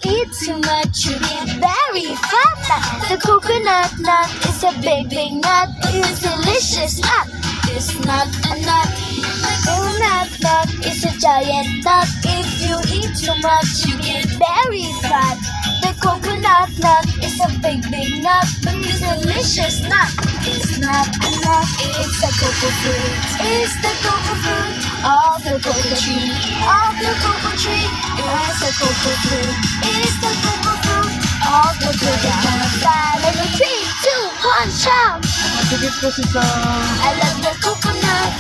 eat too much, you get very fat. The coconut nut is a big, big nut. It's delicious nut. It's not a nut. The coconut nut is a giant nut. If you eat too much, you get very fat. The coconut nut is a big, big nut. It's a delicious nut. It's not a nut. It's a cocoa fruit. It's the cocoa fruit of the cocoa tree. Of the cocoa tree. It's the cocoa fruit. It's the cocoa fruit of the coconut family. 3, 2, 1, shout! Masigit kasi sa... I love the coconut.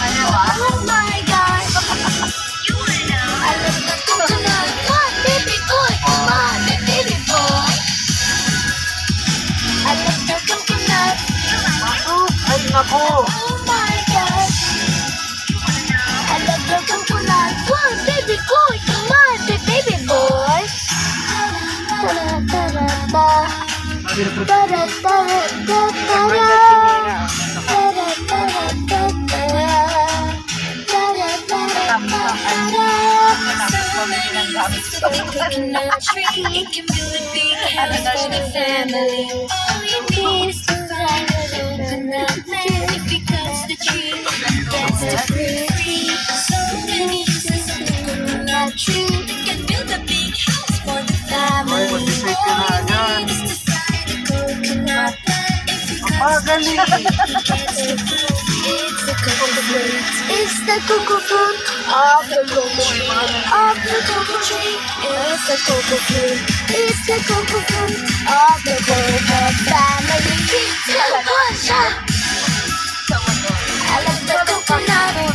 Ayaw ah. Oh my gosh. I love the coconut. Come on, baby boy. Come on, baby boy. I love the coconut. Ay, naku! Oh my gosh. I love the coconut. Come on, baby boy. Come on, baby boy. Ta-da-da-da-da. Ta-da-da-da-da-da. Coconut tree, it can build a big house for the family. All you need is to find a coconut man. If he cuts the tree, he gets the fruit free. So many uses of the coconut tree. It can build a big house for the family. All you need is to find a coconut man. If he cuts the tree, he gets the fruit. It's the cocoa fruit. It's the cocoa fruit of the cocoa tree. Of the cocoa tree. It's the cocoa fruit. It's the cocoa fruit of the coconut family. 3, 2, 1, shout! I love the coconut.